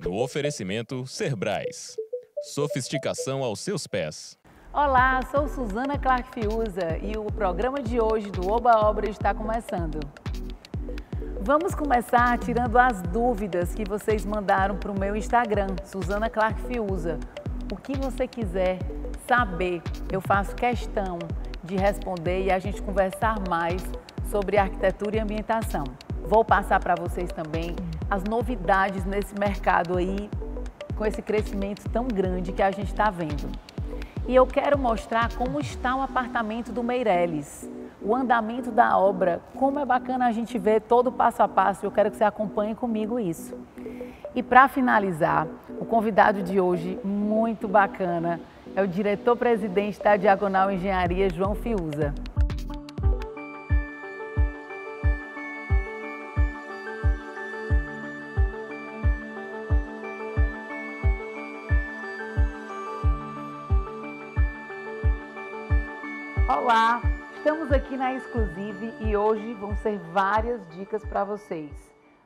No oferecimento Serbrais. Sofisticação aos seus pés. Olá, sou Suzana Clark Fiuza e o programa de hoje do Oba Obra está começando. Vamos começar tirando as dúvidas que vocês mandaram para o meu Instagram, Suzana Clark Fiuza. O que você quiser saber, eu faço questão de responder e a gente conversar mais sobre arquitetura e ambientação. Vou passar para vocês também as novidades nesse mercado aí, com esse crescimento tão grande que a gente está vendo. E eu quero mostrar como está o apartamento do Meirelles, o andamento da obra, como é bacana a gente ver todo o passo a passo. Eu quero que você acompanhe comigo isso. E para finalizar, o convidado de hoje, muito bacana, é o diretor-presidente da Diagonal Engenharia, João Fiuza. Olá, estamos aqui na Exclusive e hoje vão ser várias dicas para vocês.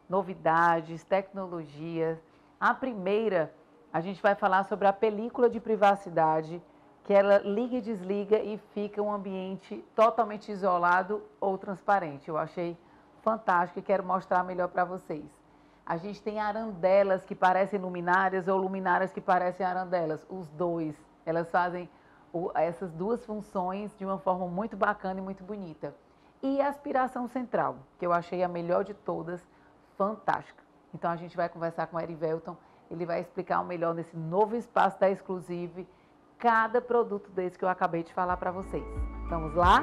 Novidades, tecnologias. A primeira, a gente vai falar sobre a película de privacidade, que ela liga e desliga e fica um ambiente totalmente isolado ou transparente. Eu achei fantástico e quero mostrar melhor para vocês. A gente tem arandelas que parecem luminárias ou luminárias que parecem arandelas. Os dois, elas fazem essas duas funções de uma forma muito bacana e muito bonita. E a aspiração central, que eu achei a melhor de todas, fantástica. Então a gente vai conversar com o Erivelton, ele vai explicar o melhor nesse novo espaço da Exclusive, cada produto desse que eu acabei de falar para vocês. Vamos lá?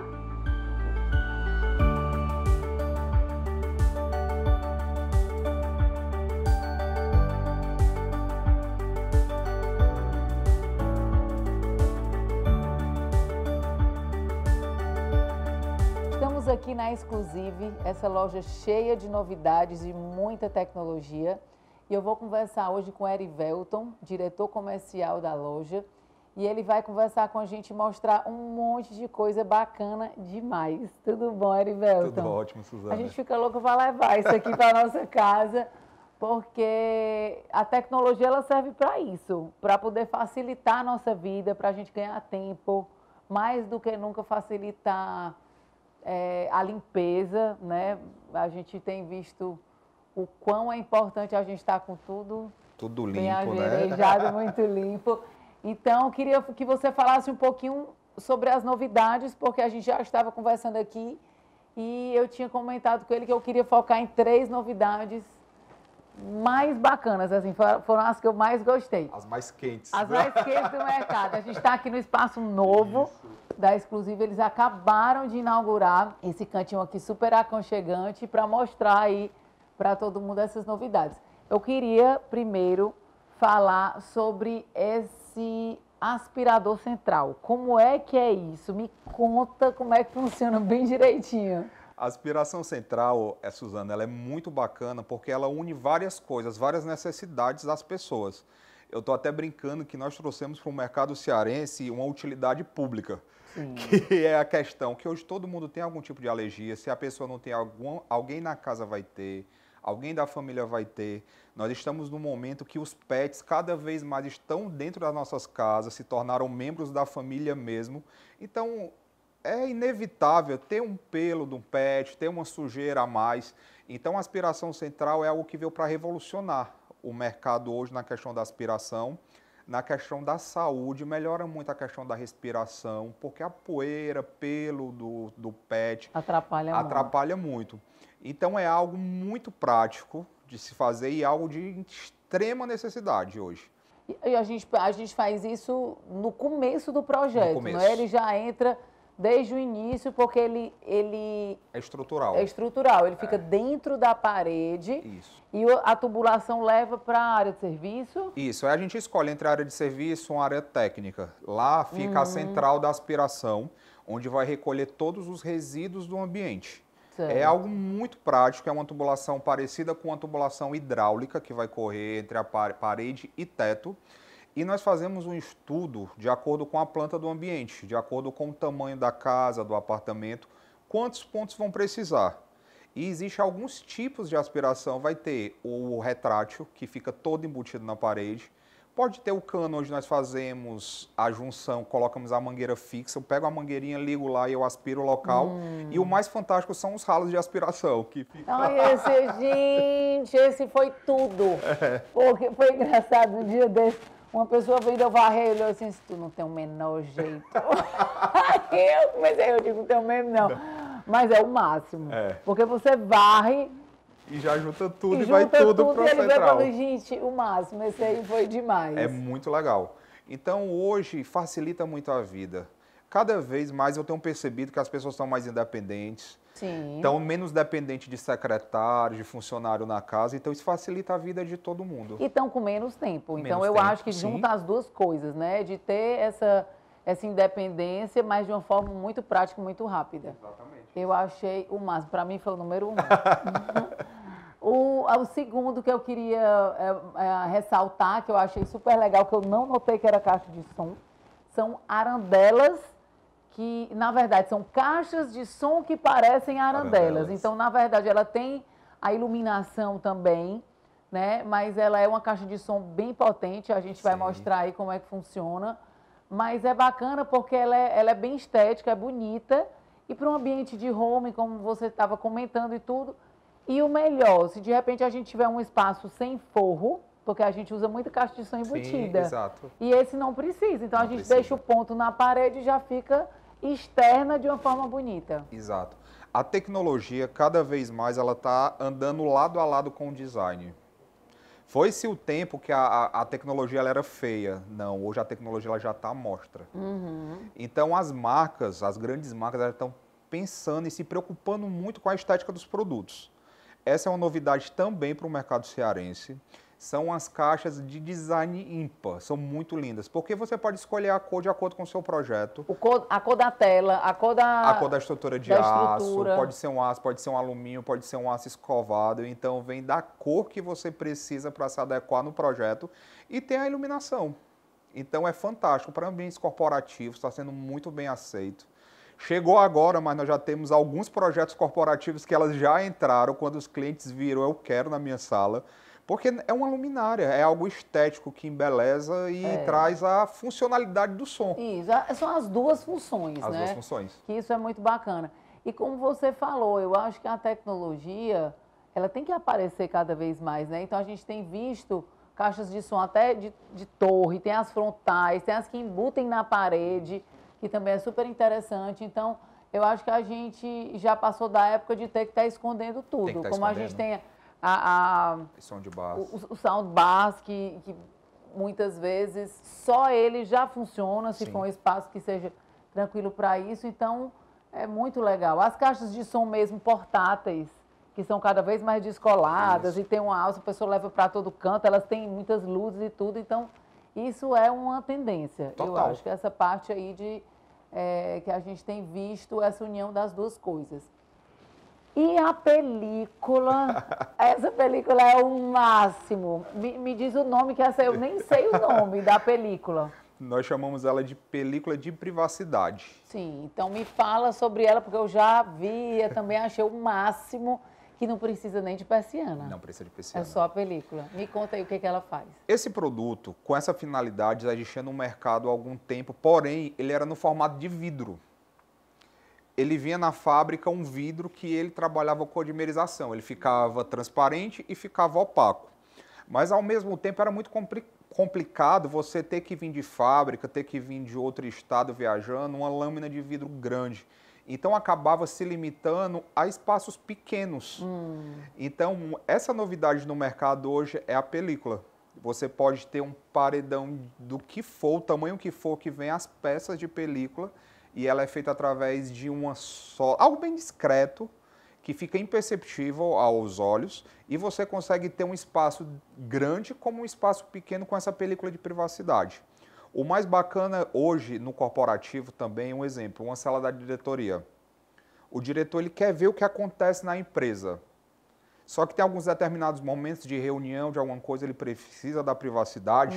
Estamos aqui na Exclusive, essa loja cheia de novidades e muita tecnologia. E eu vou conversar hoje com o Erivelton, diretor comercial da loja. E ele vai conversar com a gente e mostrar um monte de coisa bacana demais. Tudo bom, Erivelton? Tudo ótimo, Suzana. A gente fica louco para levar isso aqui para a nossa casa, porque a tecnologia ela serve para isso, para poder facilitar a nossa vida, para a gente ganhar tempo, mais do que nunca facilitar a limpeza, né? A gente tem visto o quão é importante a gente estar com tudo bem ajerejado, muito limpo. Então, eu queria que você falasse um pouquinho sobre as novidades, porque a gente já estava conversando aqui e eu tinha comentado com ele que eu queria focar em 3 novidades mais bacanas, assim, foram as que eu mais gostei. As mais quentes. As mais quentes do mercado. A gente está aqui no espaço novo da Exclusive, eles acabaram de inaugurar esse cantinho aqui super aconchegante para mostrar aí para todo mundo essas novidades. Eu queria primeiro falar sobre esse aspirador central. Como é que é isso? Me conta como é que funciona bem direitinho. A aspiração central, Suzana, ela é muito bacana porque ela une várias coisas, várias necessidades das pessoas. Eu estou até brincando que nós trouxemos para o mercado cearense uma utilidade pública, que é a questão que hoje todo mundo tem algum tipo de alergia, se a pessoa não tem alguém na casa vai ter, alguém da família vai ter. Nós estamos num momento que os pets cada vez mais estão dentro das nossas casas, se tornaram membros da família mesmo. Então, é inevitável ter um pelo de um pet, ter uma sujeira a mais. Então, a aspiração central é algo que veio para revolucionar o mercado hoje na questão da aspiração, na questão da saúde, melhora muito a questão da respiração, porque a poeira, pelo do pet atrapalha muito. Então, é algo muito prático de se fazer e algo de extrema necessidade hoje. E a gente faz isso no começo do projeto, não é? Ele já entra desde o início, porque ele é estrutural. É estrutural, ele fica dentro da parede. Isso. E a tubulação leva para a área de serviço? Isso, aí a gente escolhe entre a área de serviço e uma área técnica. Lá fica a central da aspiração, onde vai recolher todos os resíduos do ambiente. Certo. É algo muito prático, é uma tubulação parecida com uma tubulação hidráulica, que vai correr entre a parede e teto. E nós fazemos um estudo de acordo com a planta do ambiente, de acordo com o tamanho da casa, do apartamento, quantos pontos vão precisar. E existem alguns tipos de aspiração. Vai ter o retrátil, que fica todo embutido na parede. Pode ter o cano, onde nós fazemos a junção, colocamos a mangueira fixa, eu pego a mangueirinha, ligo lá e eu aspiro o local. E o mais fantástico são os ralos de aspiração. Que fica... Ai, gente, esse foi tudo. Porque foi engraçado, um dia desse, uma pessoa veio eu varrer e olhou assim, tu não tem o menor jeito. Aí eu comecei, eu digo, não tem o mesmo não. Mas é o máximo. Porque você varre... E já junta tudo e vai tudo para o central. Ele falou, gente, o máximo, esse aí foi demais. É muito legal. Então, hoje, facilita muito a vida. Cada vez mais eu tenho percebido que as pessoas estão mais independentes. Sim. Estão menos dependentes de secretário, de funcionário na casa. Então, isso facilita a vida de todo mundo. E estão com menos tempo. Então, Menos eu tempo, acho que sim. junta as duas coisas, né? De ter essa independência, mas de uma forma muito prática, muito rápida. Exatamente. Eu achei o máximo. Para mim, foi o número 1. O segundo que eu queria ressaltar, que eu achei super legal, que eu não notei que era caixa de som, são arandelas, que, na verdade, são caixas de som que parecem arandelas. Então, na verdade, ela tem a iluminação também, né? Mas ela é uma caixa de som bem potente, a gente vai mostrar aí como é que funciona. Mas é bacana porque ela é bem estética, é bonita, e para um ambiente de home, como você estava comentando e tudo. E o melhor, se de repente a gente tiver um espaço sem forro, porque a gente usa muito caixa de som embutida. Sim, exato. E esse não precisa. Então a gente deixa o ponto na parede e já fica externa de uma forma bonita. Exato. A tecnologia, cada vez mais, ela está andando lado a lado com o design. Foi-se o tempo que a tecnologia ela era feia. Não, hoje a tecnologia ela já está à mostra. Então as marcas, as grandes marcas, elas estão pensando e se preocupando muito com a estética dos produtos. Essa é uma novidade também para o mercado cearense. São as caixas de design ímpar, são muito lindas, porque você pode escolher a cor de acordo com o seu projeto. A cor da tela, a cor da estrutura de aço, pode ser um aço, pode ser um alumínio, pode ser um aço escovado, então vem da cor que você precisa para se adequar no projeto e tem a iluminação. Então é fantástico, para ambientes corporativos, está sendo muito bem aceito. Chegou agora, mas nós já temos alguns projetos corporativos que elas já entraram quando os clientes viram, eu quero na minha sala, porque é uma luminária, é algo estético que embeleza e traz a funcionalidade do som. Isso, são as duas funções, né? As duas funções. Que isso é muito bacana. E como você falou, eu acho que a tecnologia, ela tem que aparecer cada vez mais, né? Então a gente tem visto caixas de som até de torre, tem as frontais, tem as que embutem na parede, que também é super interessante. Então, eu acho que a gente já passou da época de ter que estar escondendo tudo. Como a gente tem o soundbar, que muitas vezes só ele já funciona, se for um espaço que seja tranquilo para isso. Então, é muito legal. As caixas de som mesmo portáteis, que são cada vez mais descoladas, e tem uma alça, a pessoa leva para todo canto, elas têm muitas luzes e tudo. Então, isso é uma tendência. Total. Eu acho que essa parte aí que a gente tem visto, essa união das duas coisas. E a película, essa película é o máximo. Me diz o nome, que essa eu nem sei o nome da película. Nós chamamos ela de película de privacidade. Sim, então me fala sobre ela, porque eu já vi, eu também achei o máximo, que não precisa nem de persiana. Não precisa de persiana. É só a película. Me conta aí o que ela faz. Esse produto, com essa finalidade, já existia no mercado há algum tempo, porém, ele era no formato de vidro. Ele vinha na fábrica um vidro que ele trabalhava com odimerização. Ele ficava transparente e ficava opaco. Mas, ao mesmo tempo, era muito complicado você ter que vir de fábrica, ter que vir de outro estado viajando, uma lâmina de vidro grande. Então, acabava se limitando a espaços pequenos. Então, essa novidade no mercado hoje é a película. Você pode ter um paredão do que for, o tamanho que for, que vem as peças de película, e ela é feita através de algo bem discreto, que fica imperceptível aos olhos, e você consegue ter um espaço grande como um espaço pequeno com essa película de privacidade. O mais bacana hoje no corporativo também, um exemplo, uma sala da diretoria. O diretor ele quer ver o que acontece na empresa. Só que tem alguns determinados momentos de reunião, de alguma coisa, ele precisa da privacidade.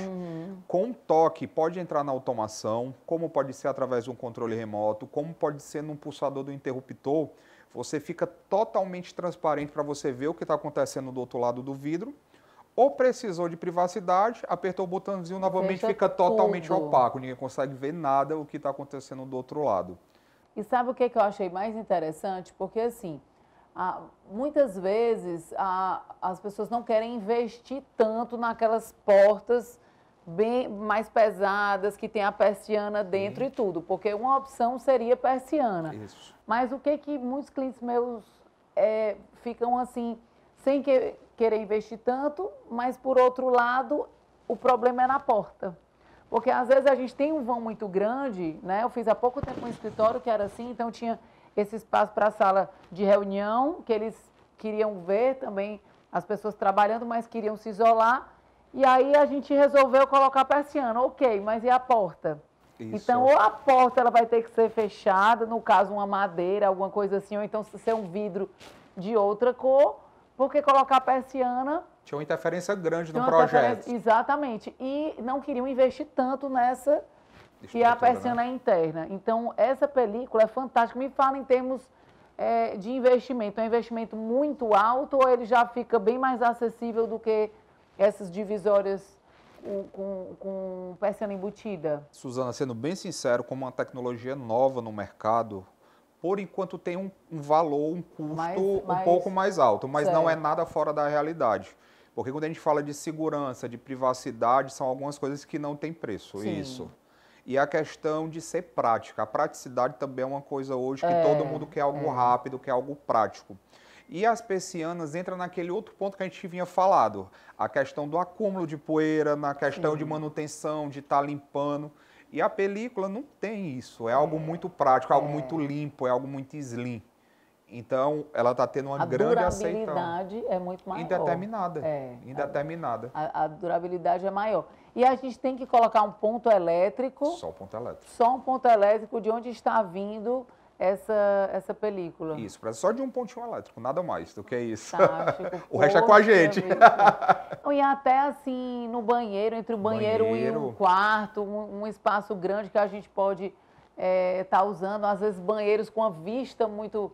Com um toque, pode entrar na automação, como pode ser através de um controle remoto, como pode ser num pulsador do interruptor. você fica totalmente transparente para você ver o que está acontecendo do outro lado do vidro. Ou precisou de privacidade, apertou o botãozinho, novamente fica totalmente opaco, ninguém consegue ver nada o que está acontecendo do outro lado. E sabe o que eu achei mais interessante? Porque, assim, muitas vezes as pessoas não querem investir tanto naquelas portas bem mais pesadas, que tem a persiana dentro e tudo, porque uma opção seria persiana. Isso. Mas o que muitos clientes meus ficam assim, sem querer investir tanto, mas por outro lado, o problema é na porta. Porque às vezes a gente tem um vão muito grande, né? Eu fiz há pouco tempo um escritório que era assim, então tinha esse espaço para a sala de reunião, que eles queriam ver também as pessoas trabalhando, mas queriam se isolar. E aí a gente resolveu colocar a persiana, ok, mas e a porta? Isso. Então, ou a porta ela vai ter que ser fechada, no caso uma madeira, alguma coisa assim, ou então ser um vidro de outra cor, porque colocar a persiana... Tinha uma interferência grande no projeto. Exatamente. E não queriam investir tanto nessa, que é a persiana interna. Então, essa película é fantástica. Me fala em termos de investimento. É um investimento muito alto ou ele já fica bem mais acessível do que essas divisórias com persiana embutida? Suzana, sendo bem sincero, como uma tecnologia nova no mercado, por enquanto tem um valor, um custo um pouco mais alto, mas certo. Não é nada fora da realidade. Porque quando a gente fala de segurança, de privacidade, são algumas coisas que não têm preço. Sim. Isso. E a questão de ser prática. A praticidade também é uma coisa hoje que todo mundo quer algo rápido, quer algo prático. E as persianas entram naquele outro ponto que a gente vinha falado. A questão do acúmulo de poeira, na questão de manutenção, de estar limpando. E a película não tem isso, é algo muito prático, é algo muito limpo, é algo muito slim. Então, ela está tendo uma grande aceitação. A durabilidade é muito maior. Indeterminada. Indeterminada. A durabilidade é maior. E a gente tem que colocar um ponto elétrico. Só um ponto elétrico. Só um ponto elétrico de onde está vindo essa película. Isso, só de um pontinho elétrico, nada mais do que isso. Fantástico. O resto é com a gente. E até assim, no banheiro, entre o banheiro e o quarto, um espaço grande que a gente pode estar usando. Às vezes banheiros com a vista muito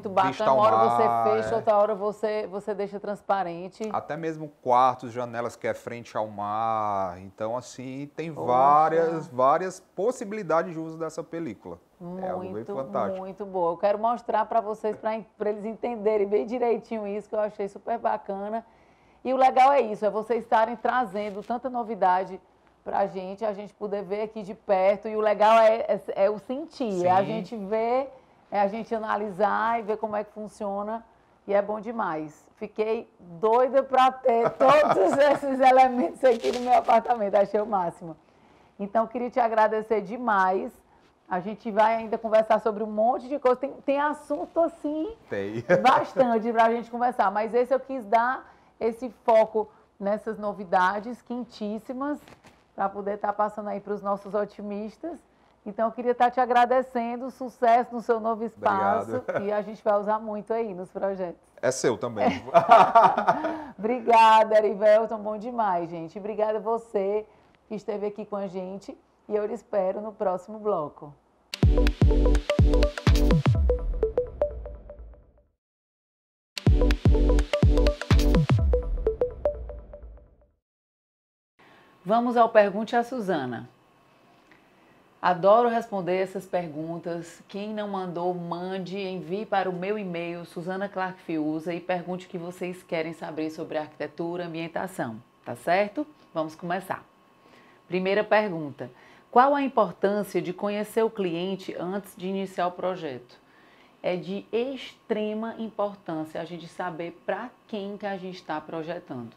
bacana. Uma hora você fecha, outra hora você deixa transparente. Até mesmo quartos, janelas que é frente ao mar. Então, assim, tem várias possibilidades de uso dessa película. É algo bem fantástico. Muito boa. Eu quero mostrar para vocês, para eles entenderem bem direitinho isso, que eu achei super bacana. E o legal é isso, é vocês estarem trazendo tanta novidade para a gente poder ver aqui de perto. E o legal é o sentir, é a gente ver, é a gente analisar e ver como é que funciona. E é bom demais. Fiquei doida para ter todos esses elementos aqui no meu apartamento, achei o máximo. Então, queria te agradecer demais. A gente vai ainda conversar sobre um monte de coisa. Tem assunto, assim, bastante para a gente conversar. Mas esse eu quis dar esse foco nessas novidades quentíssimas para poder estar passando aí para os nossos otimistas. Então, eu queria estar te agradecendo, sucesso no seu novo espaço. Obrigado. E a gente vai usar muito aí nos projetos. É seu também. Obrigada, Erivelton, bom demais, gente. Obrigada a você que esteve aqui com a gente e eu lhe espero no próximo bloco. Vamos ao Pergunte a Suzana. Adoro responder essas perguntas. Quem não mandou, mande, envie para o meu e-mail, Suzana Clark Fiuza, e pergunte o que vocês querem saber sobre arquitetura e ambientação. Tá certo? Vamos começar. Primeira pergunta. Qual a importância de conhecer o cliente antes de iniciar o projeto? É de extrema importância a gente saber para quem que a gente está projetando.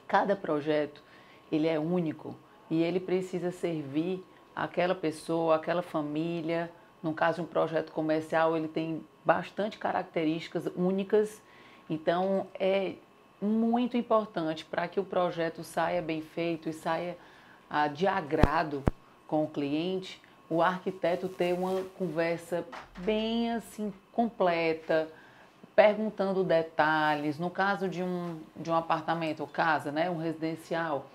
Cada projeto, ele é único e ele precisa servir aquela pessoa, aquela família. No caso de um projeto comercial, ele tem bastante características únicas. Então, é muito importante para que o projeto saia bem feito e saia de agrado com o cliente, o arquiteto ter uma conversa bem assim completa, perguntando detalhes. No caso de um apartamento ou casa, né, um residencial,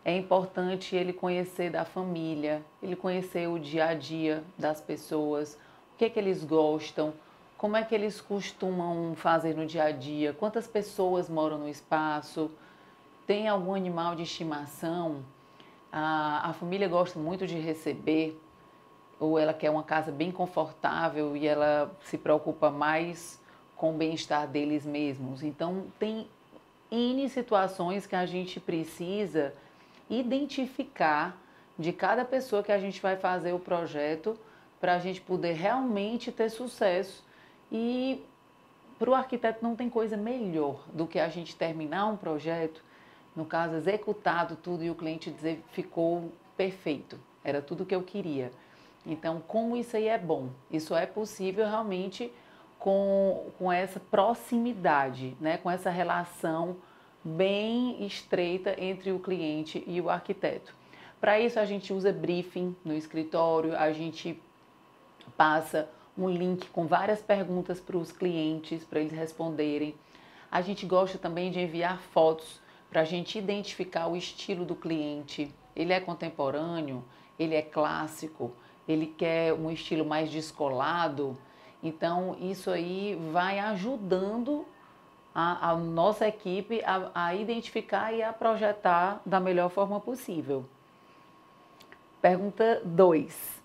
é importante ele conhecer da família, ele conhecer o dia a dia das pessoas, o que eles gostam, como é que eles costumam fazer no dia a dia, quantas pessoas moram no espaço, tem algum animal de estimação, a família gosta muito de receber, ou ela quer uma casa bem confortável e ela se preocupa mais com o bem-estar deles mesmos. Então, tem N situações que a gente precisa identificar de cada pessoa que a gente vai fazer o projeto para a gente poder realmente ter sucesso. E para o arquiteto não tem coisa melhor do que a gente terminar um projeto, no caso, executado tudo e o cliente dizer ficou perfeito, era tudo que eu queria. Então, como isso aí é bom? Isso é possível realmente com essa proximidade, né? Com essa relação bem estreita entre o cliente e o arquiteto. Para isso, a gente usa briefing no escritório, a gente passa um link com várias perguntas para os clientes, para eles responderem. A gente gosta também de enviar fotos para a gente identificar o estilo do cliente. Ele é contemporâneo, ele é clássico, ele quer um estilo mais descolado. Então, isso aí vai ajudando a nossa equipe a identificar e a projetar da melhor forma possível. Pergunta 2.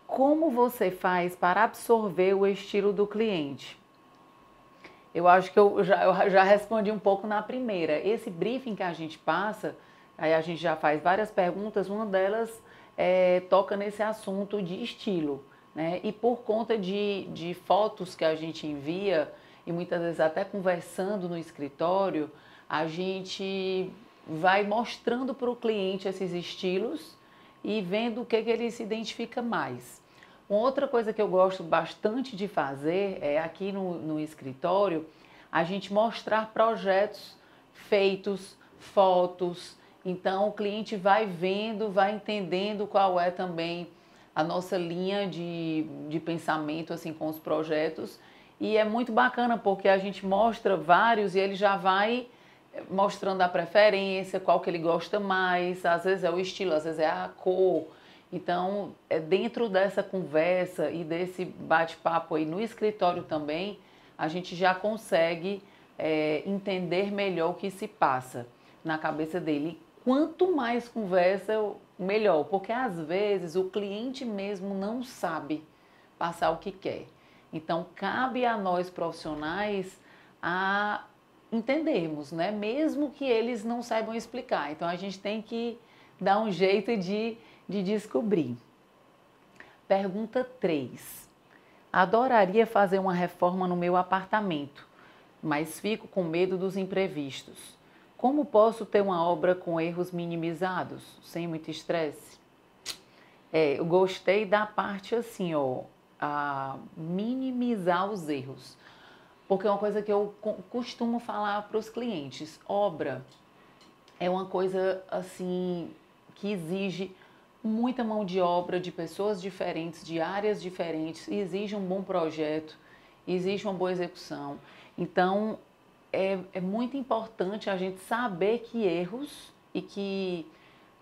Como você faz para absorver o estilo do cliente? Eu acho que eu já respondi um pouco na primeira. Esse briefing que a gente passa, aí a gente já faz várias perguntas, uma delas toca nesse assunto de estilo, né? E por conta de fotos que a gente envia, e muitas vezes até conversando no escritório, a gente vai mostrando para o cliente esses estilos e vendo o que ele se identifica mais. Uma outra coisa que eu gosto bastante de fazer é aqui no escritório, a gente mostrar projetos feitos, fotos. Então o cliente vai vendo, vai entendendo qual é também a nossa linha de pensamento assim, com os projetos. E é muito bacana porque a gente mostra vários e ele já vai mostrando a preferência, qual que ele gosta mais, às vezes é o estilo, às vezes é a cor. Então, dentro dessa conversa e desse bate-papo aí no escritório também, a gente já consegue entender melhor o que se passa na cabeça dele. Quanto mais conversa, melhor, porque às vezes o cliente mesmo não sabe passar o que quer. Então, cabe a nós profissionais a entendermos, né? Mesmo que eles não saibam explicar. Então, a gente tem que dar um jeito de descobrir. Pergunta 3. Adoraria fazer uma reforma no meu apartamento, mas fico com medo dos imprevistos. Como posso ter uma obra com erros minimizados, sem muito estresse? Eu gostei da parte assim, a minimizar os erros. Porque é uma coisa que eu costumo falar para os clientes. Obra é uma coisa assim que exige muita mão de obra de pessoas diferentes, de áreas diferentes, exige um bom projeto, exige uma boa execução. Então, é muito importante a gente saber que erros e que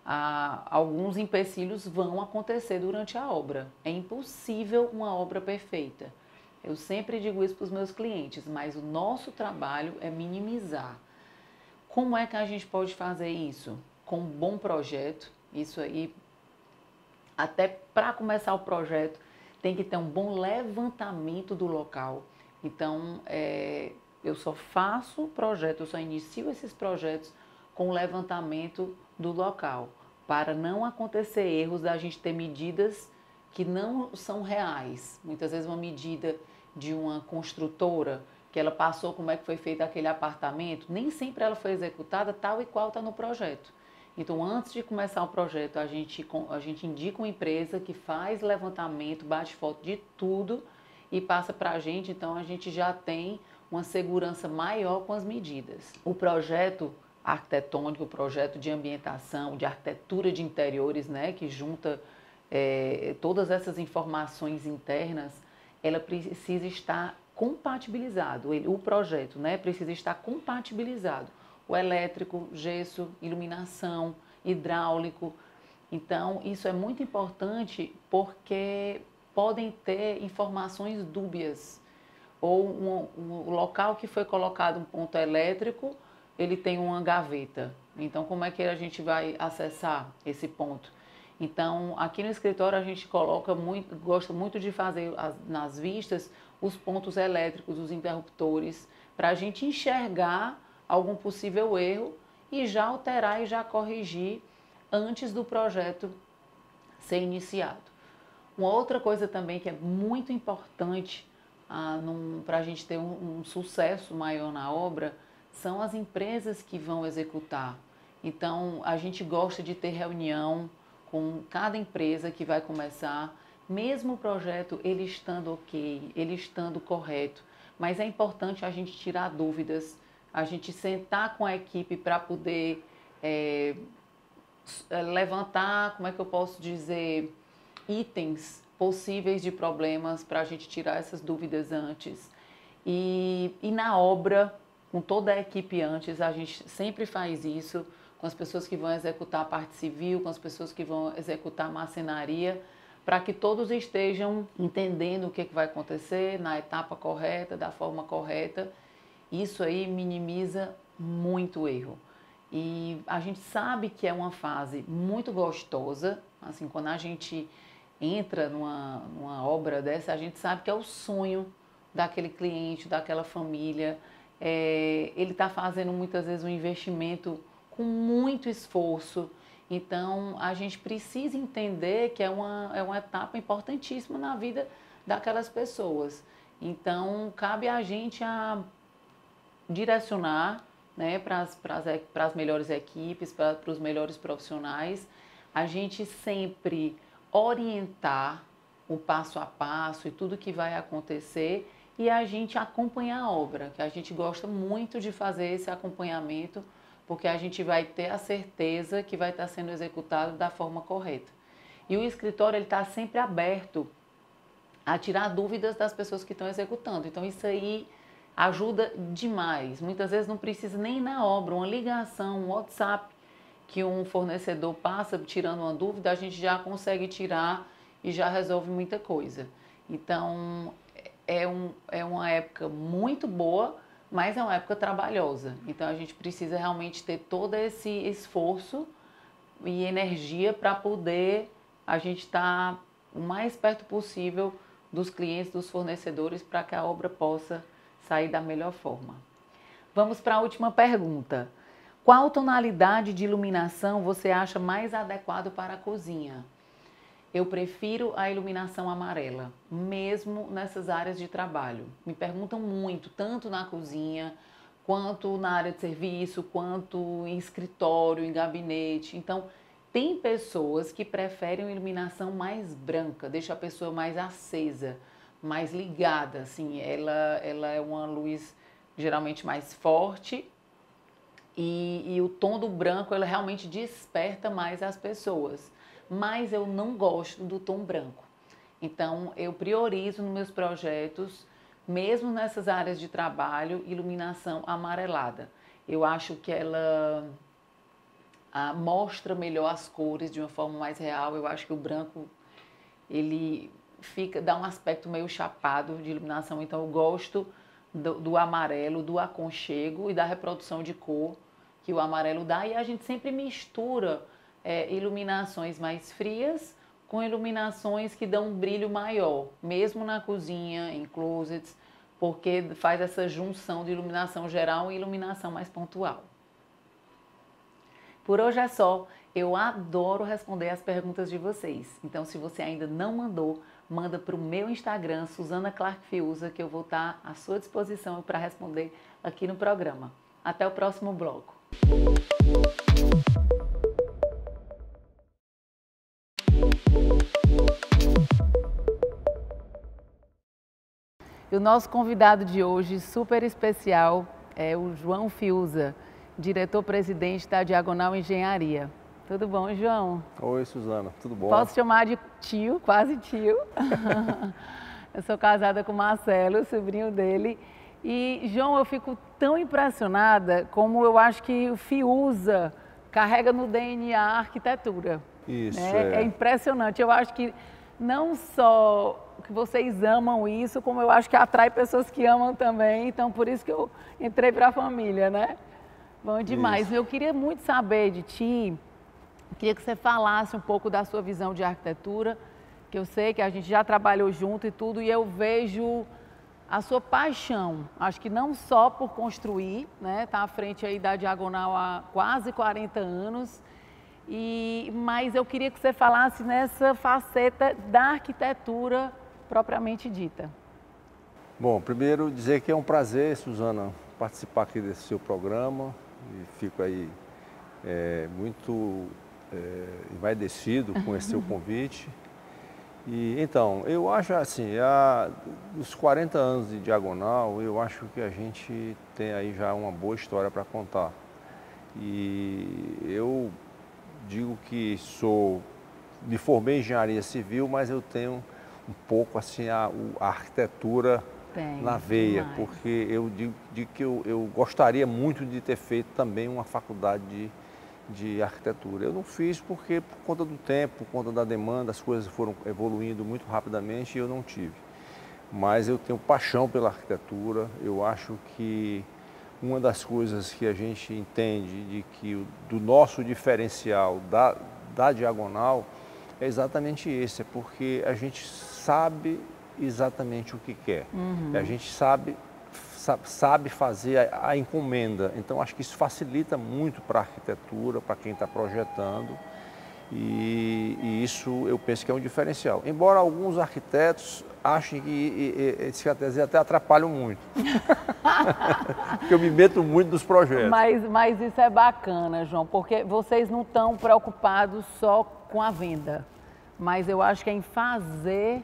alguns empecilhos vão acontecer durante a obra. É impossível uma obra perfeita. Eu sempre digo isso para os meus clientes, mas o nosso trabalho é minimizar. Como é que a gente pode fazer isso? Com um bom projeto, isso aí, até para começar o projeto, tem que ter um bom levantamento do local. Então, eu só faço projeto, eu só inicio esses projetos com o levantamento do local, para não acontecer erros da gente ter medidas que não são reais. Muitas vezes uma medida de uma construtora, que ela passou como é que foi feito aquele apartamento, nem sempre ela foi executada tal e qual está no projeto. Então, antes de começar o projeto, a gente indica uma empresa que faz levantamento, bate foto de tudo e passa para a gente. Então, a gente já tem uma segurança maior com as medidas. O projeto arquitetônico, o projeto de ambientação, de arquitetura de interiores, né, que junta todas essas informações internas, ela precisa estar compatibilizado, o projeto, né, precisa estar compatibilizado. O elétrico, gesso, iluminação, hidráulico. Então, isso é muito importante porque podem ter informações dúbias ou o local que foi colocado um ponto elétrico, ele tem uma gaveta. Então, como é que a gente vai acessar esse ponto? Então, aqui no escritório a gente gosta muito de fazer nas vistas os pontos elétricos, os interruptores, para a gente enxergar algum possível erro e já alterar e já corrigir antes do projeto ser iniciado. Uma outra coisa também que é muito importante para a gente ter um sucesso maior na obra são as empresas que vão executar. Então, a gente gosta de ter reunião com cada empresa que vai começar, mesmo o projeto ele estando ok, ele estando correto, mas é importante a gente tirar dúvidas, a gente sentar com a equipe para poder levantar, como é que eu posso dizer, itens possíveis de problemas para a gente tirar essas dúvidas antes. E na obra, com toda a equipe antes, a gente sempre faz isso, com as pessoas que vão executar a parte civil, com as pessoas que vão executar a marcenaria, para que todos estejam entendendo o que vai acontecer na etapa correta, da forma correta. Isso aí minimiza muito o erro. E a gente sabe que é uma fase muito gostosa, assim, quando a gente entra numa obra dessa, a gente sabe que é o sonho daquele cliente, daquela família. Ele está fazendo muitas vezes um investimento com muito esforço. Então, a gente precisa entender que é uma etapa importantíssima na vida daquelas pessoas. Então, cabe a gente a direcionar, né, para as melhores equipes, para os melhores profissionais, a gente sempre orientar o passo a passo e tudo que vai acontecer e a gente acompanhar a obra, que a gente gosta muito de fazer esse acompanhamento, porque a gente vai ter a certeza que vai estar sendo executado da forma correta. E o escritório está sempre aberto a tirar dúvidas das pessoas que estão executando. Então, isso aí ajuda demais. Muitas vezes não precisa nem ir na obra, uma ligação, um WhatsApp que um fornecedor passa tirando uma dúvida, a gente já consegue tirar e já resolve muita coisa. Então, é uma época muito boa, mas é uma época trabalhosa. Então, a gente precisa realmente ter todo esse esforço e energia para poder a gente estar o mais perto possível dos clientes, dos fornecedores, para que a obra possa sair da melhor forma. Vamos para a última pergunta. Qual tonalidade de iluminação você acha mais adequado para a cozinha? Eu prefiro a iluminação amarela, mesmo nessas áreas de trabalho. Me perguntam muito, tanto na cozinha, quanto na área de serviço, quanto em escritório, em gabinete. Então, tem pessoas que preferem uma iluminação mais branca, deixa a pessoa mais acesa, mais ligada, assim. Ela é uma luz geralmente mais forte e o tom do branco, ela realmente desperta mais as pessoas. Mas eu não gosto do tom branco. Então, eu priorizo nos meus projetos, mesmo nessas áreas de trabalho, iluminação amarelada. Eu acho que ela mostra melhor as cores de uma forma mais real. Eu acho que o branco, ele dá um aspecto meio chapado de iluminação. Então, eu gosto do amarelo, do aconchego e da reprodução de cor que o amarelo dá. E a gente sempre mistura iluminações mais frias com iluminações que dão um brilho maior, mesmo na cozinha, em closets, porque faz essa junção de iluminação geral e iluminação mais pontual. Por hoje é só. Eu adoro responder as perguntas de vocês. Então, se você ainda não mandou, manda para o meu Instagram, Suzana Clark Fiuza, que eu vou estar à sua disposição para responder aqui no programa. Até o próximo bloco. E o nosso convidado de hoje, super especial, é o João Fiuza, diretor-presidente da Diagonal Engenharia. Tudo bom, João? Oi, Suzana, tudo bom? Posso chamar de tio, quase tio. Eu sou casada com o Marcelo, sobrinho dele. E, João, eu fico tão impressionada como eu acho que o Fiuza carrega no DNA a arquitetura. Isso, né? É impressionante. Eu acho que não só que vocês amam isso, como eu acho que atrai pessoas que amam também, então por isso que eu entrei para a família, né? Bom demais. Isso. Eu queria muito saber de ti, queria que você falasse um pouco da sua visão de arquitetura, que eu sei que a gente já trabalhou junto e tudo, e eu vejo a sua paixão, acho que não só por construir, né? Tá à frente aí da Diagonal há quase 40 anos, mas eu queria que você falasse nessa faceta da arquitetura propriamente dita. Bom, primeiro dizer que é um prazer, Suzana, participar aqui desse seu programa e fico aí muito envaidecido com esse seu convite. E então, eu acho assim, dos 40 anos de Diagonal, eu acho que a gente tem aí já uma boa história para contar. E eu digo que me formei em engenharia civil, mas eu tenho um pouco assim a arquitetura na veia, demais. porque eu digo que eu gostaria muito de ter feito também uma faculdade de arquitetura. Eu não fiz porque por conta do tempo, por conta da demanda, as coisas foram evoluindo muito rapidamente e eu não tive. Mas eu tenho paixão pela arquitetura, eu acho que uma das coisas que a gente entende do nosso diferencial da Diagonal é exatamente esse, é porque a gente sabe exatamente o que quer. A gente sabe fazer a encomenda. Então, acho que isso facilita muito para a arquitetura, para quem está projetando. E isso eu penso que é um diferencial. Embora alguns arquitetos achem que esses até atrapalham muito. Porque eu me meto muito nos projetos. Mas isso é bacana, João, porque vocês não estão preocupados só com a venda, mas eu acho que é em fazer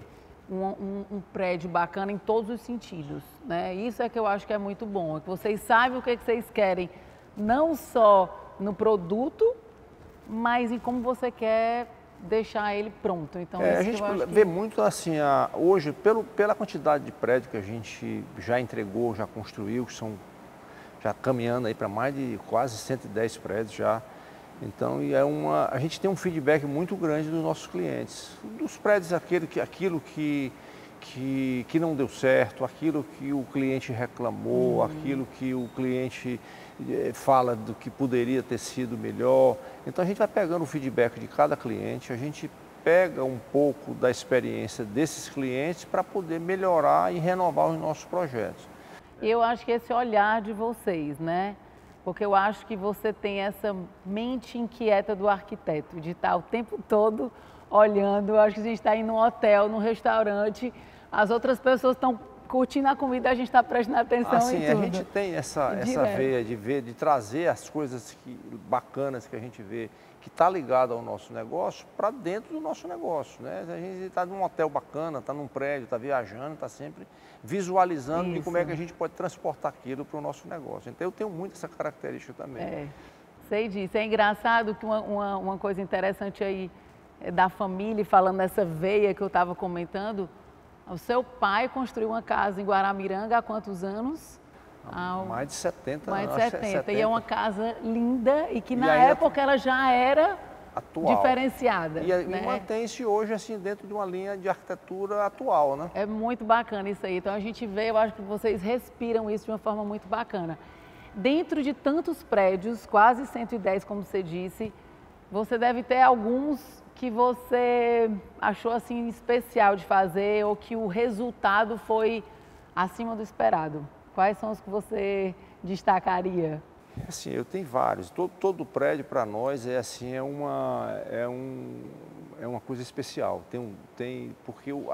um prédio bacana em todos os sentidos, né? Isso é que eu acho que é muito bom, é que vocês sabem o que vocês querem, não só no produto, mas em como você quer deixar ele pronto. Então, a gente vê muito assim, hoje, pela quantidade de prédios que a gente já entregou, já construiu, que são já caminhando aí para mais de quase 110 prédios já. Então, a gente tem um feedback muito grande dos nossos clientes, dos prédios, aquilo que não deu certo, aquilo que o cliente reclamou, aquilo que o cliente fala do que poderia ter sido melhor. Então, a gente vai pegando o feedback de cada cliente, a gente pega um pouco da experiência desses clientes para poder melhorar e renovar os nossos projetos. E eu acho que esse olhar de vocês, né? Porque eu acho que você tem essa mente inquieta do arquiteto, de estar o tempo todo olhando. Eu acho que a gente está indo num hotel, num restaurante, as outras pessoas estão curtindo a comida, a gente está prestando atenção em tudo. A gente tem essa veia de trazer as coisas bacanas que a gente vê, que está ligado ao nosso negócio, para dentro do nosso negócio, né? A gente está num hotel bacana, está num prédio, está viajando, está sempre visualizando de como é que a gente pode transportar aquilo para o nosso negócio. Então, eu tenho muito essa característica também. Sei disso. É engraçado que uma coisa interessante aí da família, falando dessa veia que eu estava comentando, o seu pai construiu uma casa em Guaramiranga há quantos anos? Mais de 70 Mais anos. de 70. E é uma casa linda e que na ainda época ela já era atual, diferenciada. E né? mantém-se hoje assim dentro de uma linha de arquitetura atual, né? É muito bacana isso aí. Então a gente vê, eu acho que vocês respiram isso de uma forma muito bacana. Dentro de tantos prédios, quase 110, como você disse, você deve ter alguns que você achou assim especial de fazer ou que o resultado foi acima do esperado. Quais são os que você destacaria? Assim, eu tenho vários. Todo prédio para nós é assim, é uma coisa especial. Porque o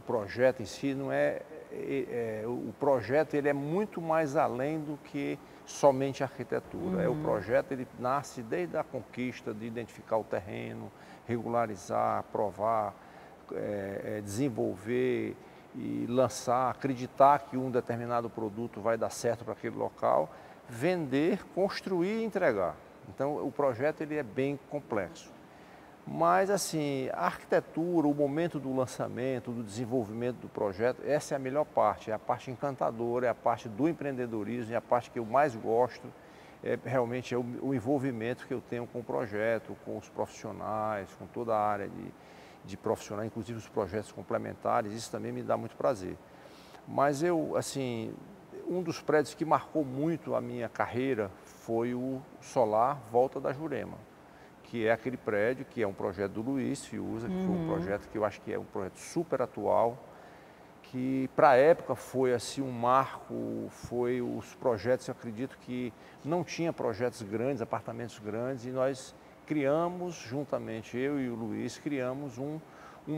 projeto em si não o projeto ele é muito mais além do que somente a arquitetura. O projeto ele nasce desde a conquista de identificar o terreno, regularizar, aprovar, desenvolver e lançar, acreditar que um determinado produto vai dar certo para aquele local, vender, construir e entregar. Então, o projeto ele é bem complexo. Mas, assim, a arquitetura, o momento do lançamento, do desenvolvimento do projeto, essa é a melhor parte, é a parte encantadora, é a parte do empreendedorismo, é a parte que eu mais gosto, realmente é o envolvimento que eu tenho com o projeto, com os profissionais, com toda a área de profissionais, inclusive os projetos complementares, isso também me dá muito prazer. Mas eu, assim, um dos prédios que marcou muito a minha carreira foi o Solar Volta da Jurema, que é aquele prédio que é um projeto do Luiz Fiuza, que foi um projeto que eu acho que é um projeto super atual, que para a época foi assim um marco, foi os projetos, eu acredito que não tinha projetos grandes, apartamentos grandes, e nós criamos, juntamente eu e o Luiz, criamos um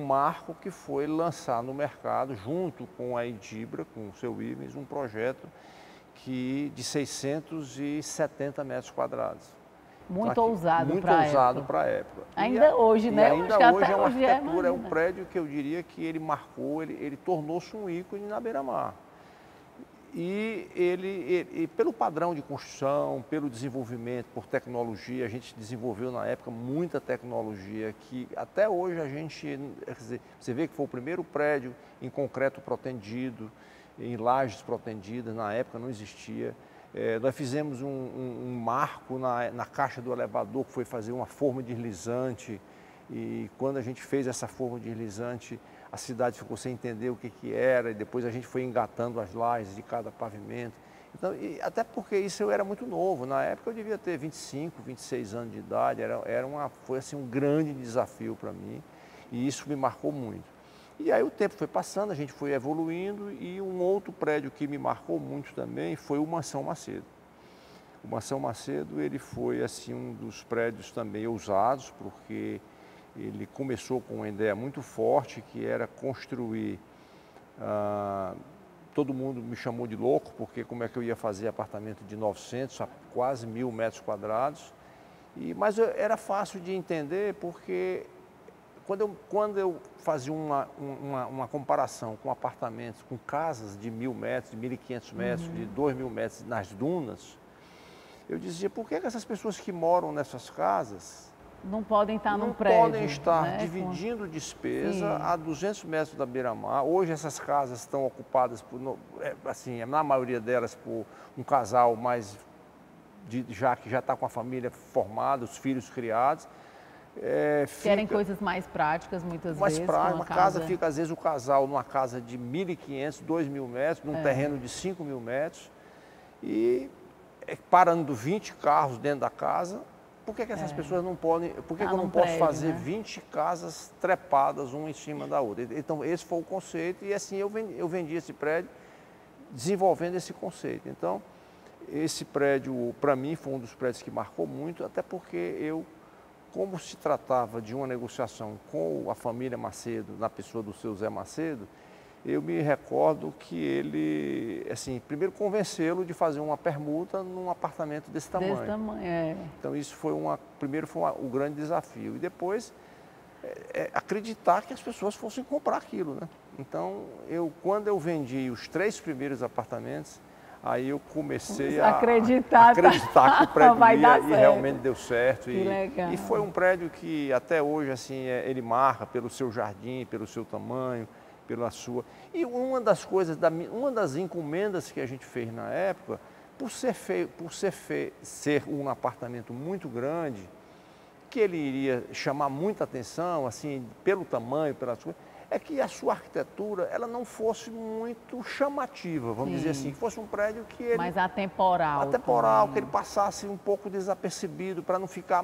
marco que foi lançar no mercado, junto com a Edibra, com o seu Ivens, um projeto de 670 metros quadrados. Muito Então, ousado muito para a ousado época. para a época. Ainda hoje, e né? ainda Acho que hoje até é uma hoje arquitetura, é um imagina. prédio que eu diria que ele marcou, ele tornou-se um ícone na beira-mar. E pelo padrão de construção, pelo desenvolvimento, por tecnologia, a gente desenvolveu na época muita tecnologia que até hoje a gente, quer dizer, você vê que foi o primeiro prédio em concreto protendido, em lajes protendidas, na época não existia. Nós fizemos um marco na caixa do elevador, que foi fazer uma forma deslizante, e quando a gente fez essa forma deslizante, a cidade ficou sem entender o que era, e depois a gente foi engatando as lajes de cada pavimento. Então, até porque isso eu era muito novo, na época eu devia ter 25, 26 anos de idade, foi assim, um grande desafio para mim, e isso me marcou muito. E aí o tempo foi passando, a gente foi evoluindo, e um outro prédio que me marcou muito também foi o Mansão Macedo. O Mansão Macedo, ele foi assim, um dos prédios também ousados, porque ele começou com uma ideia muito forte, que era construir, todo mundo me chamou de louco, porque como é que eu ia fazer apartamento de 900 a quase 1.000 metros quadrados, mas era fácil de entender, porque quando eu fazia uma comparação com apartamentos, com casas de 1.000 metros, de 1.500 metros, de 2.000 metros nas dunas, eu dizia, por que essas pessoas que moram nessas casas não podem estar num não prédio, podem estar, né, dividindo despesa a 200 metros da beira-mar? Hoje essas casas estão ocupadas, assim, na maioria delas, por um casal que já está com a família formada, os filhos criados. Querem coisas mais práticas, muitas vezes. Mais práticas, uma casa fica, às vezes, o casal numa casa de 1.500, 2.000 metros, num terreno de 5.000 metros, e parando 20 carros dentro da casa. Por que essas pessoas não podem, por que eu não posso fazer, né, 20 casas trepadas uma em cima da outra? Então, esse foi o conceito, e assim eu vendi esse prédio desenvolvendo esse conceito. Então, esse prédio, para mim, foi um dos prédios que marcou muito, até porque como se tratava de uma negociação com a família Macedo, na pessoa do seu Zé Macedo, eu me recordo que ele, assim, primeiro convencê-lo de fazer uma permuta num apartamento desse tamanho. Desse tamanho, Então isso foi o grande desafio. E depois acreditar que as pessoas fossem comprar aquilo, né? Então, quando eu vendi os 3 primeiros apartamentos, aí eu comecei a acreditar que o prédio ia, e realmente deu certo. E foi um prédio que até hoje, assim, ele marca pelo seu jardim, pelo seu tamanho, pela sua. E uma das coisas, uma das encomendas que a gente fez na época, por ser um apartamento muito grande, que ele iria chamar muita atenção, assim, pelo tamanho, pelas coisas, é que a sua arquitetura, ela não fosse muito chamativa, vamos dizer assim, que fosse um prédio que ele... Mais atemporal. Atemporal, que ele passasse um pouco desapercebido, para não ficar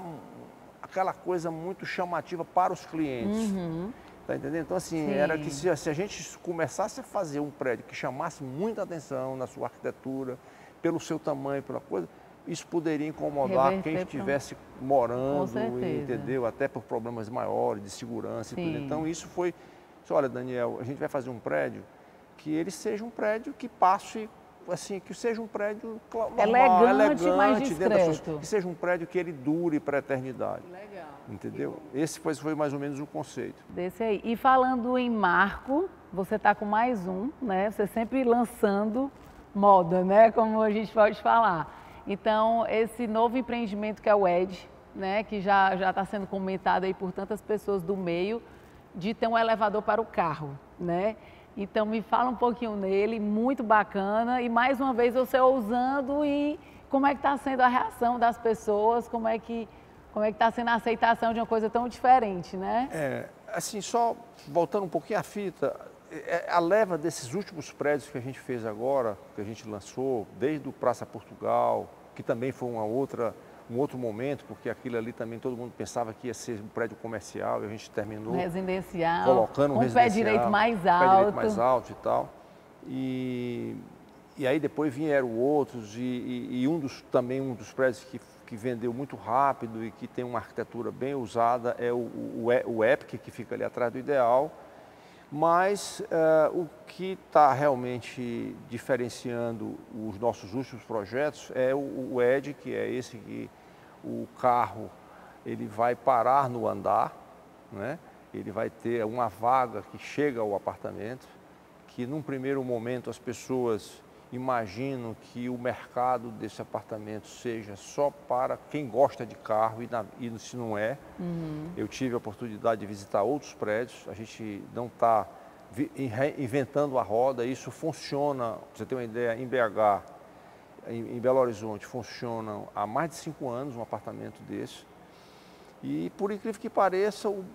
aquela coisa muito chamativa para os clientes. Tá entendendo? Então, assim, era que se a gente começasse a fazer um prédio que chamasse muita atenção na sua arquitetura, pelo seu tamanho, pela coisa, isso poderia incomodar quem estivesse morando, entendeu? Até por problemas maiores de segurança e tudo. Então, isso foi... Olha, Daniel, a gente vai fazer um prédio que ele seja um prédio que passe, assim, que seja um prédio normal, elegante, mais discreto. Que seja um prédio que ele dure para a eternidade. Legal. Entendeu? Esse foi mais ou menos o conceito. Desse aí. E falando em marco, você está com mais um, né? Você sempre lançando moda, né? Como a gente pode falar. Então, esse novo empreendimento que é o Edge, né? Que já está sendo comentado aí por tantas pessoas do meio, de ter um elevador para o carro, né? Então, me fala um pouquinho nele, muito bacana. E mais uma vez, você ousando, e como é que está sendo a reação das pessoas, como é que está sendo a aceitação de uma coisa tão diferente, né? assim, só voltando um pouquinho à fita, a leva desses últimos prédios que a gente fez agora, que a gente lançou, desde o Praça Portugal, que também foi um outro momento, porque aquilo ali também todo mundo pensava que ia ser um prédio comercial, e a gente terminou residencial, colocando um residencial, pé direito mais pé alto. direito mais alto e tal. E aí depois vieram outros, também um dos prédios que vendeu muito rápido e que tem uma arquitetura bem usada é o Epic, que fica ali atrás do Ideal. Mas o que está realmente diferenciando os nossos últimos projetos é o ED, que é esse que o carro ele vai parar no andar, né? Ele vai ter uma vaga que chega ao apartamento, que num primeiro momento as pessoas imaginam que o mercado desse apartamento seja só para quem gosta de carro e se não é. Eu tive a oportunidade de visitar outros prédios, a gente não está inventando a roda, isso funciona, pra você ter uma ideia, em BH, em Belo Horizonte, funciona há mais de 5 anos um apartamento desse. E por incrível que pareça, o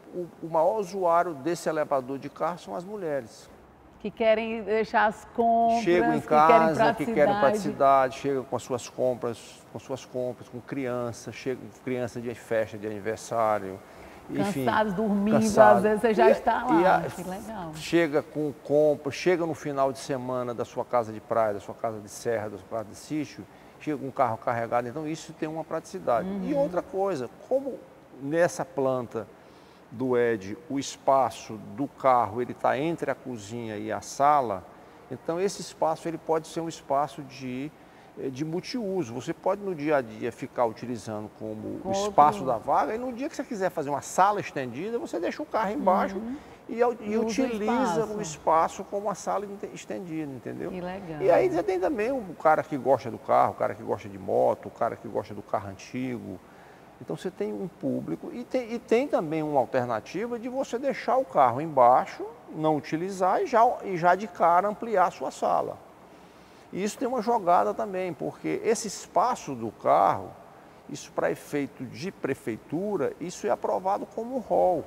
maior usuário desse elevador de carro são as mulheres. Que querem deixar as compras, chegam em casa, que querem praticidade, chegam com as suas compras, com criança, chegam com criança de festa, de aniversário. Cansados, dormindo, às vezes você já está lá, que legal. Chega com compras, chega no final de semana da sua casa de praia, da sua casa de serra, da sua casa de sítio, chega com um carro carregado, então isso tem uma praticidade. E outra coisa, como nessa planta do ED, o espaço do carro ele está entre a cozinha e a sala, então esse espaço ele pode ser um espaço de multiuso. Você pode no dia a dia ficar utilizando como o espaço da vaga e no dia que você quiser fazer uma sala estendida, você deixa o carro embaixo e utiliza o espaço como uma sala estendida, entendeu? Que legal. E aí você tem também o cara que gosta do carro, o cara que gosta de moto, o cara que gosta do carro antigo. Então você tem um público e tem também uma alternativa de você deixar o carro embaixo, não utilizar e já de cara ampliar a sua sala. E isso tem uma jogada também, porque esse espaço do carro, isso para efeito de prefeitura, isso é aprovado como hall.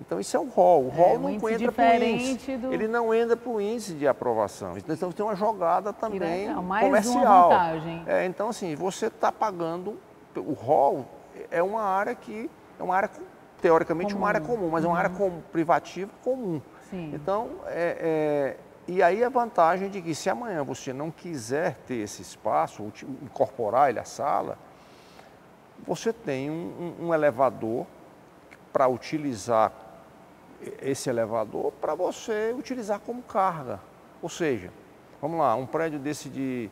Então isso é um hall. O hall não entra para o índice. Ele não entra para o índice de aprovação. Então tem uma jogada também comercial. Uma vantagem. Então assim, você está pagando. O hall é uma área teoricamente uma área comum, mas é uma área privativa comum. Sim. Então, e aí a vantagem de que se amanhã você não quiser ter esse espaço, incorporar ele à sala, você tem um elevador para utilizar esse elevador para você utilizar como carga. Ou seja, vamos lá, um prédio desse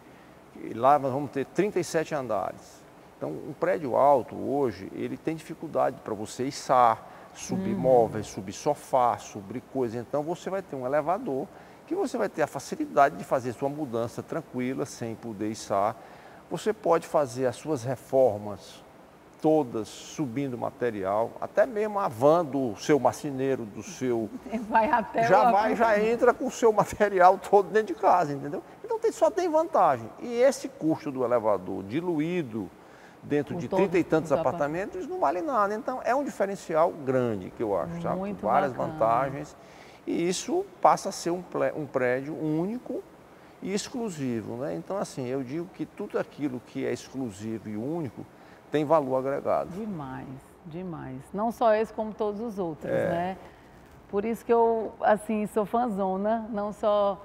lá nós vamos ter 37 andares. Então, um prédio alto hoje, ele tem dificuldade para você içar, subir móveis, subir sofá, subir coisas. Então, você vai ter um elevador que você vai ter a facilidade de fazer sua mudança tranquila, sem poder içar. Você pode fazer as suas reformas todas subindo material, até mesmo a van do seu marceneiro, do seu... Vai até já entra com o seu material todo dentro de casa, entendeu? Então, só tem vantagem. E esse custo do elevador diluído dentro de 30 e tantos apartamentos, não vale nada. Então, é um diferencial grande, que eu acho, sabe? Muito várias bacana. vantagens. E isso passa a ser um prédio único e exclusivo, né? Então, assim, eu digo que tudo aquilo que é exclusivo e único tem valor agregado. Demais, demais. Não só esse, como todos os outros, né? Por isso que eu, assim, sou fãzona, não só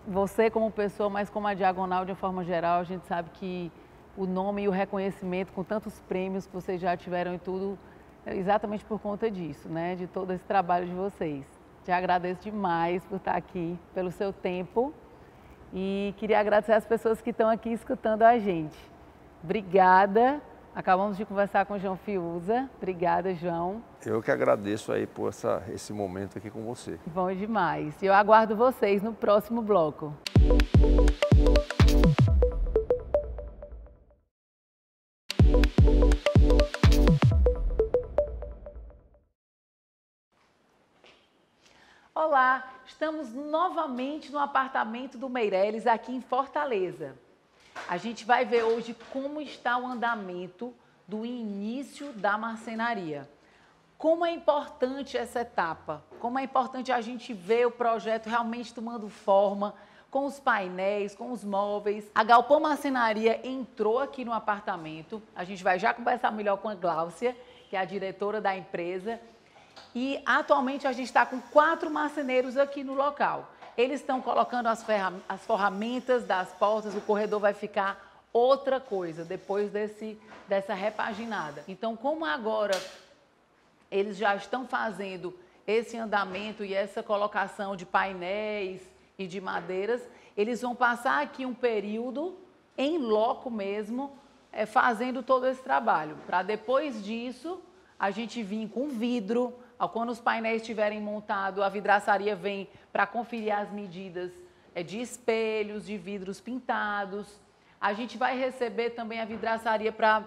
você como pessoa, mas como a Diagonal de uma forma geral. A gente sabe que o nome e o reconhecimento com tantos prêmios que vocês já tiveram e tudo, é exatamente por conta disso, né? De todo esse trabalho de vocês. Te agradeço demais por estar aqui, pelo seu tempo e queria agradecer as pessoas que estão aqui escutando a gente. Obrigada. Acabamos de conversar com o João Fiuza. Obrigada, João. Eu que agradeço aí por esse momento aqui com você. Bom demais. E eu aguardo vocês no próximo bloco. Olá, estamos novamente no apartamento do Meireles, aqui em Fortaleza. A gente vai ver hoje como está o andamento do início da marcenaria. Como é importante essa etapa, como é importante a gente ver o projeto realmente tomando forma, com os painéis, com os móveis. A Galpão Marcenaria entrou aqui no apartamento, a gente vai já conversar melhor com a Gláucia, que é a diretora da empresa, e atualmente a gente está com 4 marceneiros aqui no local. Eles estão colocando as ferramentas das portas, o corredor vai ficar outra coisa depois dessa repaginada. Então, como agora eles já estão fazendo esse andamento e essa colocação de painéis e de madeiras, eles vão passar aqui um período em loco mesmo, fazendo todo esse trabalho, para depois disso a gente vir com vidro. Quando os painéis estiverem montados, a vidraçaria vem para conferir as medidas de espelhos, de vidros pintados. A gente vai receber também a vidraçaria para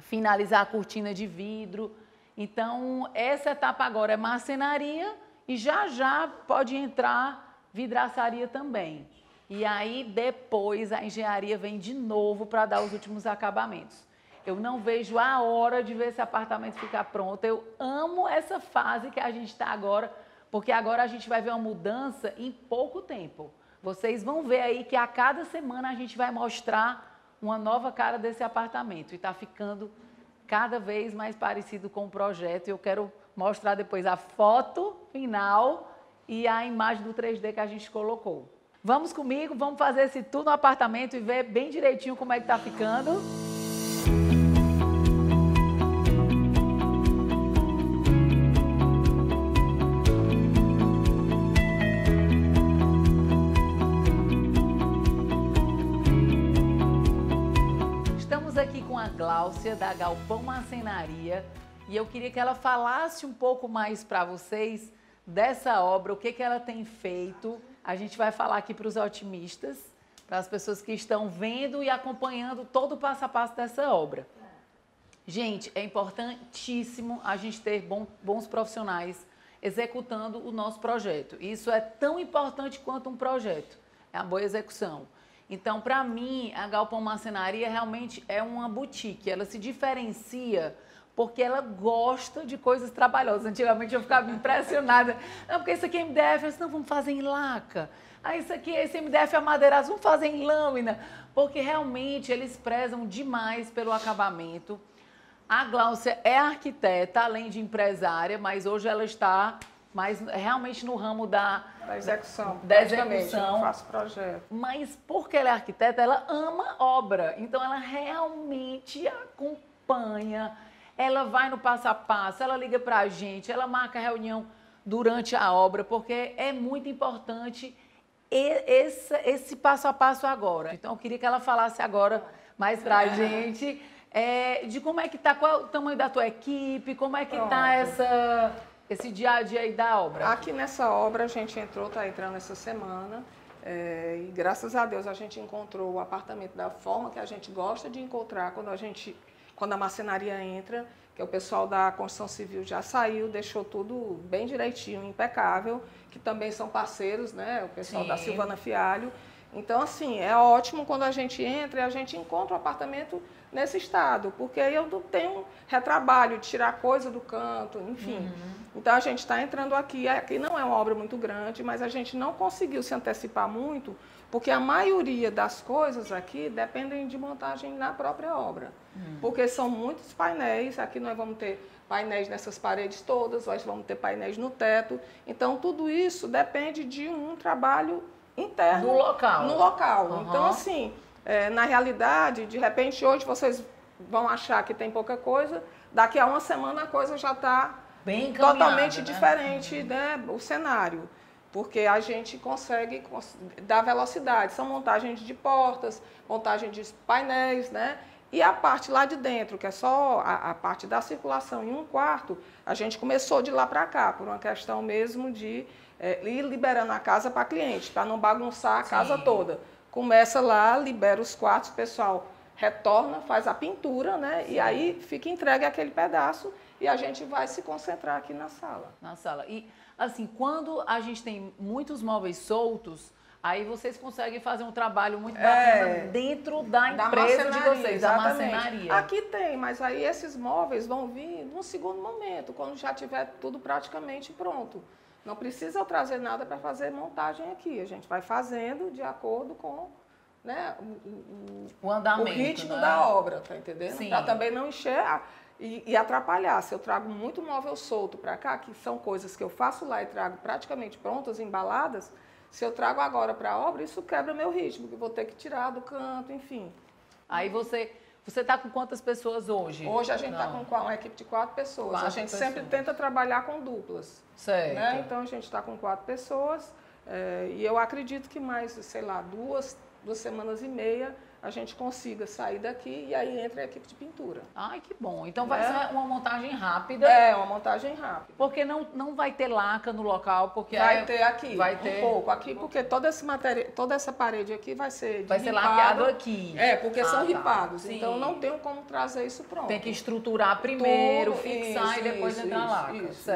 finalizar a cortina de vidro. Então, essa etapa agora é marcenaria e já pode entrar vidraçaria também. E aí, depois, a engenharia vem de novo para dar os últimos acabamentos. Eu não vejo a hora de ver esse apartamento ficar pronto. Eu amo essa fase que a gente está agora, porque agora a gente vai ver uma mudança em pouco tempo. Vocês vão ver aí que a cada semana a gente vai mostrar uma nova cara desse apartamento. E está ficando cada vez mais parecido com o projeto. E eu quero mostrar depois a foto final e a imagem do 3D que a gente colocou. Vamos comigo, vamos fazer esse tour no apartamento e ver bem direitinho como é que está ficando. Aqui com a Gláucia da Galpão Marcenaria e eu queria que ela falasse um pouco mais para vocês dessa obra, o que ela tem feito. A gente vai falar aqui para os otimistas, para as pessoas que estão vendo e acompanhando todo o passo a passo dessa obra. Gente, é importantíssimo a gente ter bons profissionais executando o nosso projeto. Isso é tão importante quanto um projeto, é a boa execução. Então, para mim, a Galpão Marcenaria realmente é uma boutique. Ela se diferencia porque ela gosta de coisas trabalhosas. Antigamente eu ficava impressionada. Não, porque isso aqui é MDF, eu disse, não, vamos fazer em laca. Isso aqui, esse MDF é madeirado, vamos fazer em lâmina. Porque realmente eles prezam demais pelo acabamento. A Gláucia é arquiteta, além de empresária, mas hoje ela está mais realmente no ramo da execução. Eu faço projeto. Mas porque ela é arquiteta, ela ama obra. Então, ela realmente acompanha, ela vai no passo a passo, ela liga para a gente, ela marca reunião durante a obra, porque é muito importante esse passo a passo agora. Então, eu queria que ela falasse agora mais para a gente de como é que está, qual é o tamanho da tua equipe, como é que está esse dia a dia aí da obra. Aqui nessa obra a gente está entrando essa semana e graças a Deus a gente encontrou o apartamento da forma que a gente gosta de encontrar quando a marcenaria entra, que o pessoal da construção civil já saiu, deixou tudo bem direitinho, impecável, que também são parceiros, né? O pessoal da Silvana Fialho. Então, assim, é ótimo quando a gente entra e a gente encontra o apartamento nesse estado, porque aí eu não tenho retrabalho de tirar coisa do canto, enfim. Então, a gente está entrando aqui não é uma obra muito grande, mas a gente não conseguiu se antecipar muito, porque a maioria das coisas aqui dependem de montagem na própria obra. Porque são muitos painéis, aqui nós vamos ter painéis nessas paredes todas, nós vamos ter painéis no teto. Então, tudo isso depende de um trabalho interno. No local. Então, assim, na realidade, de repente, hoje vocês vão achar que tem pouca coisa, daqui a uma semana a coisa já está totalmente diferente, né? O cenário. Porque a gente consegue dar velocidade. São montagens de portas, montagem de painéis, né? E a parte lá de dentro, que é só a parte da circulação em um quarto, a gente começou de lá para cá, por uma questão mesmo de ir liberando a casa para cliente, para não bagunçar a casa toda. Começa lá, libera os quartos, o pessoal retorna, faz a pintura, né? E aí fica entregue aquele pedaço e a gente vai se concentrar aqui na sala. E, assim, quando a gente tem muitos móveis soltos, Aí vocês conseguem fazer um trabalho muito bacana dentro da empresa de vocês, da marcenaria. Aqui tem, mas aí esses móveis vão vir num segundo momento, quando já tiver tudo praticamente pronto. Não precisa eu trazer nada para fazer montagem aqui. A gente vai fazendo de acordo com, né, o andamento, o ritmo, né, da obra, tá entendendo? Sim. Para também não encher e atrapalhar. Se eu trago muito móvel solto para cá, que são coisas que eu faço lá e trago praticamente prontas, embaladas, se eu trago agora para a obra, isso quebra meu ritmo, que eu vou ter que tirar do canto, enfim. Aí você está com quantas pessoas hoje? Hoje a gente está com uma equipe de 4 pessoas. A gente sempre tenta trabalhar com duplas. Certo. Né? Então a gente está com 4 pessoas e eu acredito que mais, sei lá, 2 semanas e meia a gente consiga sair daqui e aí entra a equipe de pintura. Ai, que bom. Então vai ser uma montagem rápida. É, uma montagem rápida. Porque não vai ter laca no local, porque vai ter aqui, vai ter um pouco aqui, porque toda essa parede aqui vai ser laqueado aqui. É, porque são ripados, Sim. então não tem como trazer isso pronto. Tem que estruturar primeiro, tudo, fixar e depois entrar a laca. Isso.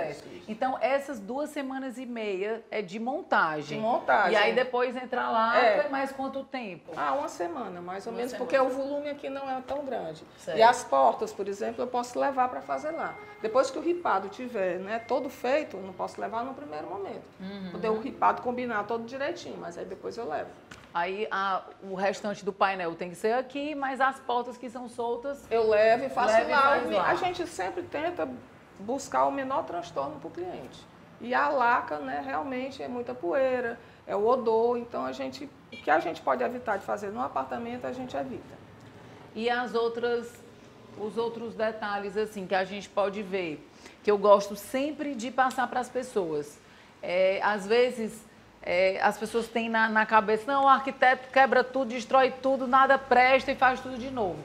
Então essas 2 semanas e meia é de montagem. De montagem. E aí depois entra a laca, mais quanto tempo? Uma semana, mais ou menos, porque o volume aqui não é tão grande. Certo. E as portas, por exemplo, eu posso levar para fazer lá. Depois que o ripado tiver, né, todo feito, não posso levar no primeiro momento. Poder o ripado combinar todo direitinho, mas aí depois eu levo. Aí o restante do painel tem que ser aqui, mas as portas que são soltas... Eu levo e faço lá. Lá. A gente sempre tenta buscar o menor transtorno para o cliente. E a laca, né, realmente é muita poeira, é o odor, então o que a gente pode evitar de fazer no apartamento, a gente evita. E os outros detalhes assim que a gente pode ver, que eu gosto sempre de passar para as pessoas. Às vezes as pessoas têm na cabeça, não, o arquiteto quebra tudo, destrói tudo, nada presta e faz tudo de novo.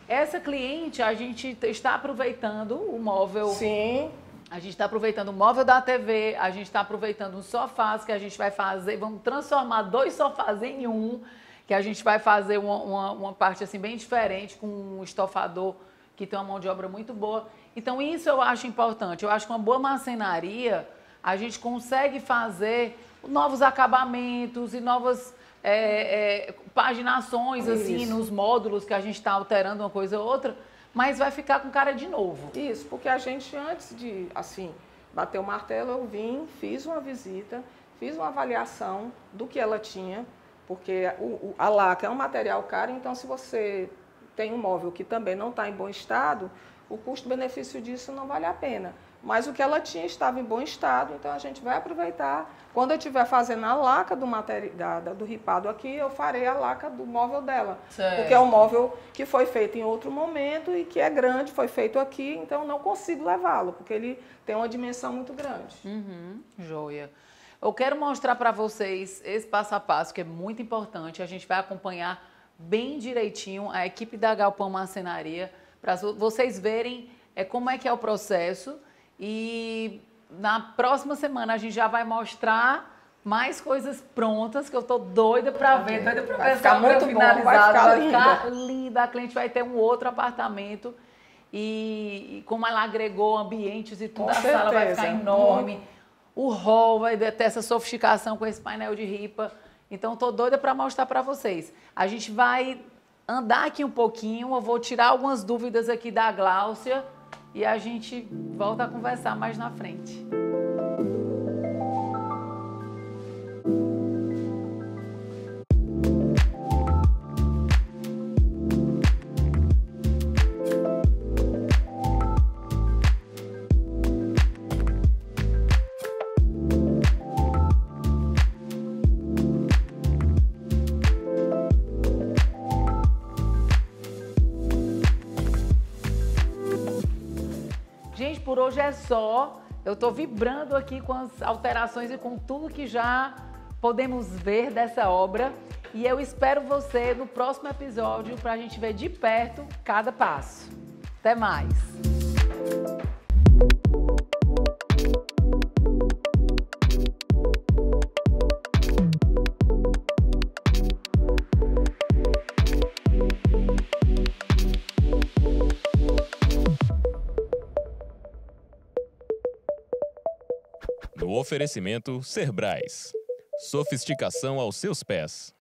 Essa cliente, a gente está aproveitando o móvel. Sim. A gente está aproveitando o móvel da TV, a gente está aproveitando os sofás que a gente vai fazer, vamos transformar 2 sofás em um, que a gente vai fazer uma parte assim bem diferente, com um estofador que tem uma mão de obra muito boa. Então isso eu acho importante. Eu acho que uma boa marcenaria, a gente consegue fazer novos acabamentos e novas paginações assim, nos módulos que a gente está alterando uma coisa ou outra, mas vai ficar com cara de novo. Isso, porque a gente, antes de, assim, bater o martelo, eu fiz uma visita, fiz uma avaliação do que ela tinha, porque a laca é um material caro, então se você tem um móvel que também não está em bom estado, o custo-benefício disso não vale a pena. Mas o que ela tinha estava em bom estado, então a gente vai aproveitar. Quando eu estiver fazendo a laca do ripado aqui, eu farei a laca do móvel dela. Certo. Porque é um móvel que foi feito em outro momento e que é grande, foi feito aqui, então não consigo levá-lo, porque ele tem uma dimensão muito grande. Joia. Eu quero mostrar para vocês esse passo a passo, que é muito importante. A gente vai acompanhar bem direitinho a equipe da Galpão Marcenaria, para vocês verem como é que é o processo. E na próxima semana a gente já vai mostrar mais coisas prontas, que eu tô doida para ver, doida para ver ficar muito finalizado, vai ficar linda. A cliente vai ter um outro apartamento e como ela agregou ambientes e tudo, a sala vai ficar enorme. O hall vai ter essa sofisticação com esse painel de ripa. Então tô doida para mostrar para vocês. A gente vai andar aqui um pouquinho, eu vou tirar algumas dúvidas aqui da Gláucia e a gente volta a conversar mais na frente. Gente, por hoje é só. Eu estou vibrando aqui com as alterações e com tudo que já podemos ver dessa obra. E eu espero você no próximo episódio para a gente ver de perto cada passo. Até mais! No oferecimento Serbrais. Sofisticação aos seus pés.